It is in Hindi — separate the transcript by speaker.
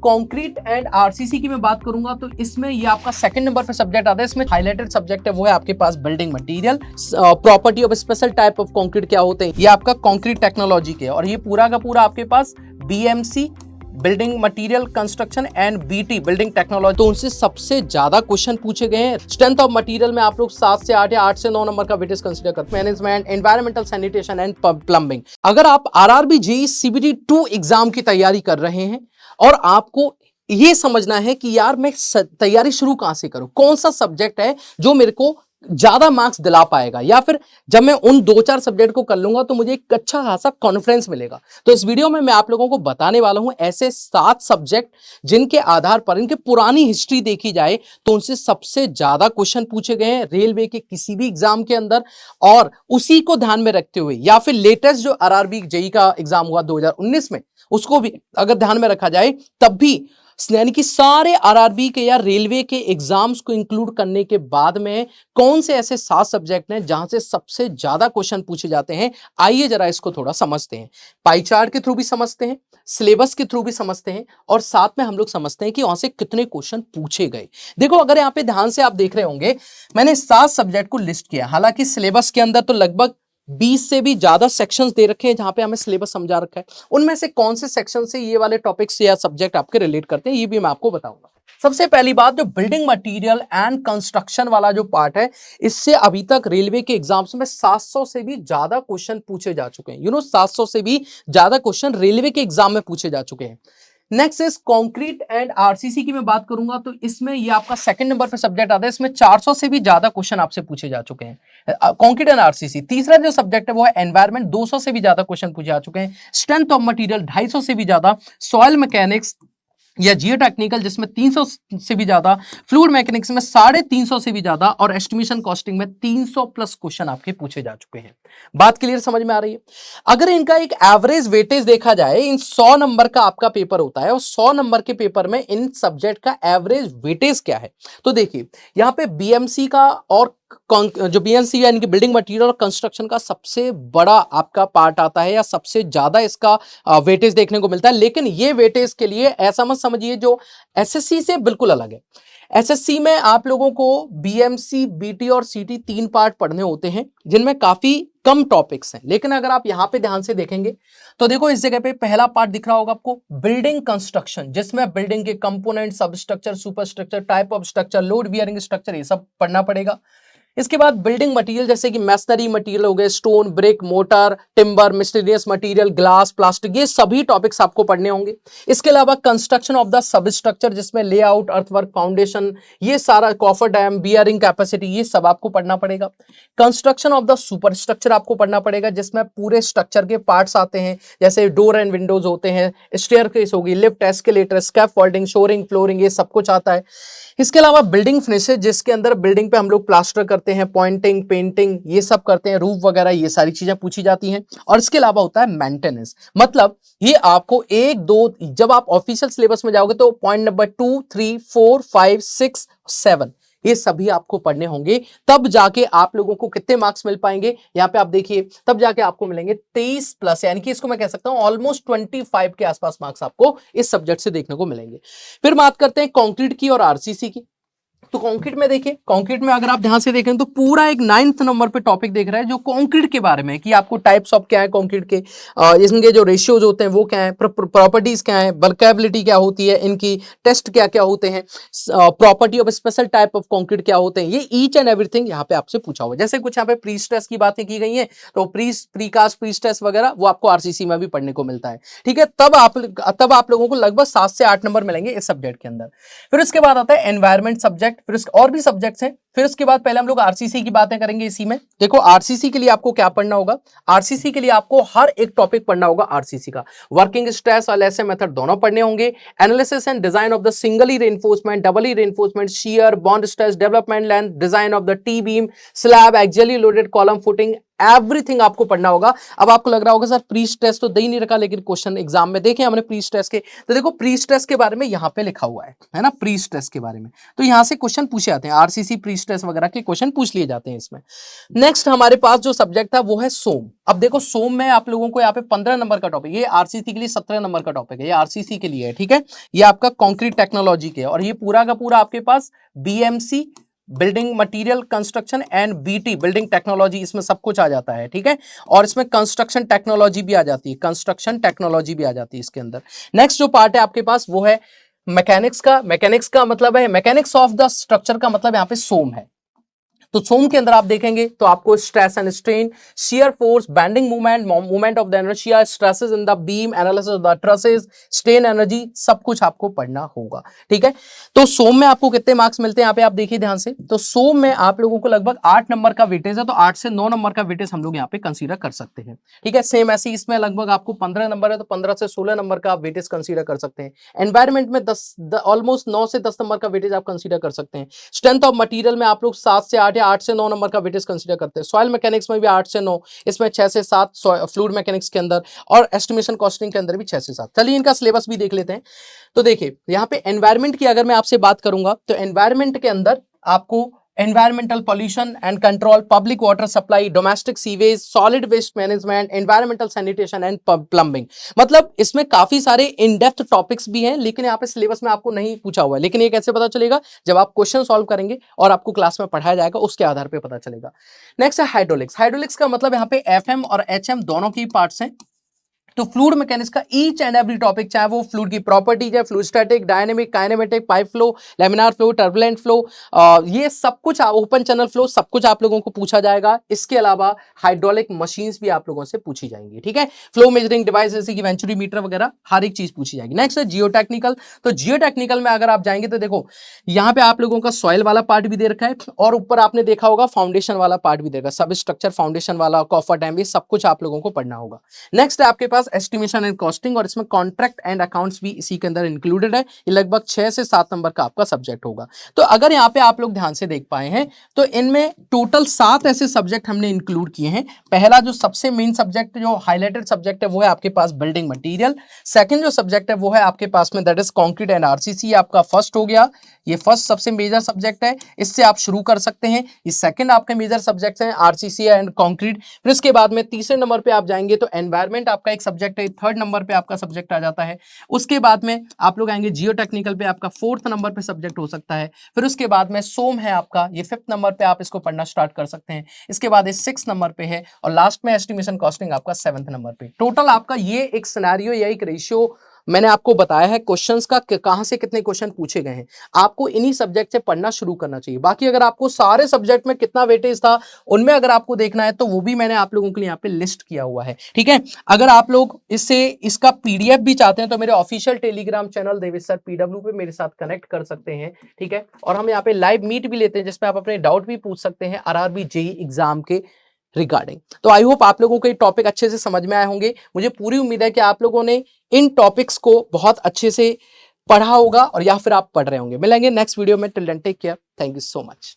Speaker 1: कंक्रीट एंड आरसीसी की मैं बात करूंगा तो इसमें ये आपका सेकंड नंबर पे सब्जेक्ट आता है। इसमें हाईलाइटेड सब्जेक्ट है वो है आपके पास building material, property of special type of concrete क्या होते हैं, ये आपका कंक्रीट टेक्नोलॉजी के, और ये पूरा का पूरा आपके पास BMC building material construction and BT building technology, तो उनसे सबसे ज्यादा क्वेश्चन पूछे गए हैं। स्ट्रेंथ ऑफ मटेरियल में आप लोग 7 से 8 या 8 से 9 नंबर का वेटेज कंसीडर करते हैं। Management, environmental sanitation and plumbing. अगर आप आरआरबी जेईई सीबीटी 2 एग्जाम की तैयारी कर रहे हैं और आपको ये समझना है कि यार मैं तैयारी शुरू कहां से करूं, कौन सा सब्जेक्ट है जो मेरे को ज्यादा मार्क्स दिला पाएगा, या फिर जब मैं उन 2-4 सब्जेक्ट को कर लूंगा तो मुझे एक अच्छा खासा कॉन्फिडेंस मिलेगा, तो इस वीडियो में मैं आप लोगों को बताने वाला हूं ऐसे 7 सब्जेक्ट जिनके आधार पर इनकी पुरानी हिस्ट्री देखी जाए तो उनसे सबसे ज्यादा क्वेश्चन पूछे गए हैं रेलवे के किसी भी एग्जाम के अंदर, और उसी को ध्यान में रखते हुए या फिर लेटेस्ट जो आरआरबी जेईई का एग्जाम हुआ 2019 में उसको भी अगर ध्यान में रखा जाए तब भी, यानी कि सारे आरआरबी के या रेलवे के एग्जाम्स को इंक्लूड करने के बाद में कौन से ऐसे 7 सब्जेक्ट हैं जहां से सबसे ज्यादा क्वेश्चन पूछे जाते हैं। आइए जरा इसको थोड़ा समझते हैं, पाई चार्ट के थ्रू भी समझते हैं, सिलेबस के थ्रू भी समझते हैं, और साथ में हम लोग समझते हैं कि वहां से कितने क्वेश्चन पूछे गए। देखो अगर यहाँ पे ध्यान से आप देख रहे होंगे मैंने 7 सब्जेक्ट को लिस्ट किया, हालांकि सिलेबस के अंदर तो लगभग 20 से भी ज्यादा सेक्शंस दे रखे हैं जहां पे हमें सिलेबस समझा रखा है। उनमें से कौन से सेक्शन से ये वाले टॉपिक्स या सब्जेक्ट आपके रिलेट करते हैं ये भी मैं आपको बताऊंगा। सबसे पहली बात, जो बिल्डिंग मटेरियल एंड कंस्ट्रक्शन वाला जो पार्ट है, इससे अभी तक रेलवे के एग्जाम्स में 700 से भी ज्यादा क्वेश्चन पूछे जा चुके हैं। 700 से भी ज्यादा क्वेश्चन रेलवे के एग्जाम में पूछे जा चुके हैं। Next is concrete and RCC की मैं बात करूंगा तो इसमें ये आपका सेकंड नंबर पे सब्जेक्ट आता है। इसमें 400 से भी ज्यादा क्वेश्चन आपसे पूछे जा चुके हैं, कंक्रीट एंड आरसीसी। तीसरा जो सब्जेक्ट है वो है एनवायरमेंट, 200 से भी ज्यादा क्वेश्चन पूछे जा चुके हैं। स्ट्रेंथ ऑफ मटेरियल 250 से भी ज्यादा, सॉइल मैकेनिक्स या जियो टेक्निकल जिसमें 300 से भी ज्यादा, फ्लूइड मैकेनिक्स में 350 से भी ज्यादा, और एस्टिमेशन कॉस्टिंग में 300 प्लस क्वेश्चन आपके पूछे जा चुके हैं। बात क्लियर समझ में आ रही है। अगर इनका एक एवरेज वेटेज देखा जाए, इन 100 नंबर का आपका पेपर होता है और 100 नंबर के पेपर में इन सब्जेक्ट का एवरेज वेटेज क्या है, तो देखिए यहां पे बीएमसी का और जो बीएमसी यानी कि बिल्डिंग मटेरियल और कंस्ट्रक्शन का सबसे बड़ा आपका पार्ट आता है या सबसे ज्यादा इसका वेटेज देखने को मिलता है। लेकिन ये वेटेज के लिए ऐसा मत समझिए जो एसएससी से बिल्कुल अलग है। एसएससी में आप लोगों को बीएमसी, बीटी और सीटी 3 पार्ट पढ़ने होते हैं जिनमें काफी कम टॉपिक्स हैं। लेकिन अगर आप यहां पे ध्यान से देखेंगे तो देखो इस जगह पे पहला पार्ट दिख रहा होगा आपको बिल्डिंग कंस्ट्रक्शन, जिसमें बिल्डिंग के कंपोनेंट, सब structure, super structure, type of structure, load bearing structure, ये सब पढ़ना पड़ेगा। इसके बाद बिल्डिंग मटेरियल जैसे कि मैसनरी मटेरियल हो गए, stone, brick, motor, timber, mysterious material, glass, plastic, ये सभी टॉपिक्स आपको पढ़ने होंगे। इसके अलावा construction of the sub structure जिसमें लेआउट, अर्थवर्क, फाउंडेशन, ये सारा, कॉफर डैम, बियरिंग कैपेसिटी, ये सब आपको पढ़ना पड़ेगा। Construction of the super structure आपको पढ़ना पड़ेगा जिसमें पूरे स्ट्रक्चर के पार्ट्स आते हैं, जैसे डोर एंड विंडोज होते हैं, स्टेयरकेस होगी, lift, escalator, scaffolding, shoring, flooring, ये सब कुछ आता है। इसके अलावा बिल्डिंग फिनिशेज जिसके अंदर बिल्डिंग पे हम लोग प्लास्टर करते हैं, पॉइंटिंग, पेंटिंग, ये सब करते हैं, रूफ वगैरह, ये सारी चीजें पूछी जाती हैं। और इसके अलावा होता है मेंटेनेंस, मतलब ये आपको 1, 2, जब आप ऑफिशियल सिलेबस में जाओगे तो पॉइंट नंबर 2, 3, 4, 5, 6, 7 ये सभी आपको पढ़ने होंगे, तब जाके आप लोगों को कितने मार्क्स मिल पाएंगे। यहां पे आप देखिए तब जाके आपको मिलेंगे 23 प्लस, यानी कि इसको मैं कह सकता हूं ऑलमोस्ट 25 के आसपास मार्क्स आपको इस सब्जेक्ट से देखने को मिलेंगे। फिर बात करते हैं कंक्रीट की और आरसीसी की। तो कंक्रीट में देखिए, कंक्रीट में अगर आप ध्यान से देखें तो पूरा एक 9th नंबर पे टॉपिक देख रहा है जो कंक्रीट के बारे में है कि आपको टाइप्स ऑफ क्या है कंक्रीट के, इनके जो रेशियोज होते हैं वो क्या है, प्रॉपर्टीज क्या है, वर्केबिलिटी क्या होती है, इनकी टेस्ट क्या क्या होते हैं, property of special type of concrete क्या होते हैं, ये ईच एंड एवरीथिंग यहाँ पे आपसे पूछा हुआ है। जैसे कुछ यहाँ पे प्री स्ट्रेस की बातें की गई हैं तो प्रीकास्ट, प्री स्ट्रेस वगैरह वो आपको आरसीसी में भी पढ़ने को मिलता है। ठीक है, तब आप लोगों को लगभग 7 से 8 नंबर मिलेंगे इस सब्जेक्ट के अंदर। फिर उसके बाद आता है एनवायरमेंट सब्जेक्ट, फिर और भी सब्जेक्ट्स हैं। फिर उसके बाद पहले हम लोग आरसीसी की बातें करेंगे इसी में। देखो आरसीसी के लिए आपको क्या पढ़ना होगा, आरसीसी के लिए आपको हर एक टॉपिक पढ़ना होगा आरसीसी का। वर्किंग स्ट्रेस और लेसे मेथड दोनों पढ़ने होंगे। Analysis and design of the singly reinforcement, doubly reinforcement, shear, bond stress, development length, design of the T beam, slab, axially loaded column footing, everything आपको पढ़ना होगा। अब आपको लग रहा होगा सर प्री स्ट्रेस तो दे ही नहीं रखा, लेकिन क्वेश्चन एग्जाम में देखें हमने प्री स्ट्रेस के, तो देखो प्री स्ट्रेस के बारे में यहां पे लिखा हुआ है ना, प्री स्ट्रेस के बारे में, तो यहां से क्वेश्चन पूछे जाते हैं। आरसीसी प्री स्ट्रेस वगैरह के क्वेश्चन पूछ लिए जाते हैं इसमें। नेक्स्ट हमारे पास जो सब्जेक्ट था वो है सोम। अब देखो सोम में आप लोगों को यहाँ पे 15 नंबर का टॉपिक, ये आरसीसी के लिए 17 नंबर का टॉपिक है, ये आरसीसी के लिए है, ठीक है। ये आपका कंक्रीट टेक्नोलॉजी के, और ये पूरा का पूरा आपके पास BMC building material construction and BT building technology, इसमें सब कुछ आ जाता है, ठीक है। और इसमें कंस्ट्रक्शन टेक्नोलॉजी भी आ जाती है, कंस्ट्रक्शन टेक्नोलॉजी भी आ जाती है इसके अंदर। नेक्स्ट जो पार्ट है आपके पास वो है मैकेनिक्स का। मैकेनिक्स का मतलब है मैकेनिक्स ऑफ द स्ट्रक्चर का मतलब यहाँ पे सोम है। तो सोम के अंदर आप देखेंगे तो आपको stress and strain, shear force, bending movement, movement of the inertia, stresses in the beam, analysis of the trusses, strain energy, सब कुछ आपको पढ़ना होगा, ठीक है। तो सोम में आपको कितने मार्क्स मिलते हैं यहाँ पे आप देखिए ध्यान से। तो सोम में आप लोगों को लगभग 8 नंबर का वेटेज है, तो 8 से 9 नंबर का वेटेज हम लोग यहाँ पे कंसीडर कर सकते हैं, ठीक है। सेम ऐसे इसमें लगभग आपको 15 नंबर है, तो 15 से 16 नंबर का आप वेटेज कंसीडर कर सकते हैं। एनवायरमेंट में 10 ऑलमोस्ट 9 से 10 नंबर का वेटेज आप कंसीडर कर सकते हैं। स्ट्रेंथ ऑफ मटेरियल में आप लोग 7 से 8 या 8 से 9 नंबर का वेटेज कंसीडर करते हैं। सॉइल मैकेनिक्स में भी 8 से 9, इसमें 6 से 7 फ्लूइड मैकेनिक्स के अंदर, और एस्टिमेशन कॉस्टिंग के अंदर भी 6 से 7। चलिए इनका सिलेबस भी देख लेते हैं। तो देखिए यहाँ पे एनवायरमेंट की अगर मैं आपसे बात करूंगा तो एनवायरमेंट के अंदर आपको environmental pollution and control, public water supply, domestic sewage, solid waste management, environmental sanitation and plumbing, मतलब इसमें काफी सारे इन डेप्थ टॉपिक्स भी हैं, लेकिन यहाँ पे सिलेबस में आपको नहीं पूछा हुआ है। लेकिन ये कैसे पता चलेगा, जब आप क्वेश्चन सॉल्व करेंगे और आपको क्लास में पढ़ाया जाएगा उसके आधार पर पता चलेगा। नेक्स्ट है हाइड्रोलिक्स। हाइड्रोलिक्स का मतलब यहाँ पे एफएम और एचएम दोनों की पार्ट्स हैं। तो फ्लूइड मैकेनिक्स का ईच एंड एवरी टॉपिक, चाहे वो फ्लूइड की प्रॉपर्टीज है, fluid static, dynamic, kinematic, pipe flow, laminar flow, turbulent flow, ये सब कुछ ओपन चैनल फ्लो, सब कुछ आप लोगों को पूछा जाएगा। इसके अलावा हाइड्रोलिक मशीन्स भी आप लोगों से पूछी जाएंगी, ठीक है। फ्लो मेजरिंग डिवाइस जैसे कि वेंचुरीमीटर वगैरह हर एक चीज पूछी जाएगी। नेक्स्ट है जियोटेक्निकल। तो जियोटेक्निकल में अगर आप जाएंगे तो देखो यहाँ पे आप लोगों का सॉइल वाला पार्ट भी दे रखा है, और ऊपर आपने देखा होगा फाउंडेशन वाला पार्ट भी देगा, सब स्ट्रक्चर फाउंडेशन वाला, कॉफर डैम, ये सब कुछ आप लोगों को पढ़ना होगा। नेक्स्ट है आपके पास एस्टिमेशन एंड कॉस्टिंग, और इसमें कॉन्ट्रैक्ट एंड अकाउंट्स भी इसी के अंदर इंक्लूडेड है। ये लगभग 6 से 7 नंबर का आपका सब्जेक्ट होगा। तो अगर यहाँ पे आप लोग ध्यान से देख पाए हैं तो इनमें टोटल 7 ऐसे सब्जेक्ट हमने इंक्लूड किए हैं। पहला जो सबसे मेन सब्जेक्ट जो हाईलाइटेड सब्जेक्ट है वो है आपके पास बिल्डिंग मटेरियल। सेकंड जो सब्जेक्ट है वो है आपके पास में that is concrete and RCC, आपका फर्स्ट हो गया। ये फर्स्ट सबसे मेजर सब्जेक्ट है, इससे आप शुरू कर सकते हैं। ये सेकंड आपके मेजर सब्जेक्ट्स हैं आरसीसी एंड कंक्रीट। फिर इसके बाद में तीसरे नंबर पे आप जाएंगे तो एनवायरमेंट आपका एक सब्जेक्ट है, थर्ड नंबर पे आपका सब्जेक्ट आ जाता है। उसके बाद में आप लोग आएंगे जियो टेक्निकल पे, आपका फोर्थ नंबर पे सब्जेक्ट हो सकता है। फिर उसके बाद में सोम है आपका, ये फिफ्थ नंबर पे आप इसको पढ़ना स्टार्ट कर सकते हैं। इसके बाद ये 6 नंबर पे है, और लास्ट में एस्टिमेशन कॉस्टिंग आपका 7th नंबर पे। टोटल आपका ये एक सिनेरियो या एक रेशियो मैंने आपको बताया है क्वेश्चंस का, कहां से कितने क्वेश्चन पूछे गए हैं। आपको इन्हीं सब्जेक्ट से पढ़ना शुरू करना चाहिए। बाकी अगर आपको सारे सब्जेक्ट में कितना वेटेज था उनमें अगर आपको देखना है तो वो भी मैंने आप लोगों के लिए यहाँ पे लिस्ट किया हुआ है, ठीक है। अगर आप लोग इसका पीडीएफ भी चाहते हैं तो मेरे official Telegram channel Devesh sir PW पे मेरे साथ कनेक्ट कर सकते हैं, ठीक है। और हम यहाँ पे लाइव मीट भी लेते हैं जिसपे आप अपने डाउट भी पूछ सकते हैं आरआरबी जेईई एग्जाम के रिगार्डिंग। तो आई होप आप लोगों को ये टॉपिक अच्छे से समझ में आए होंगे। मुझे पूरी उम्मीद है कि आप लोगों ने इन टॉपिक्स को बहुत अच्छे से पढ़ा होगा, और या फिर आप पढ़ रहे होंगे। मिलेंगे नेक्स्ट वीडियो में। Till then take care, thank you so much.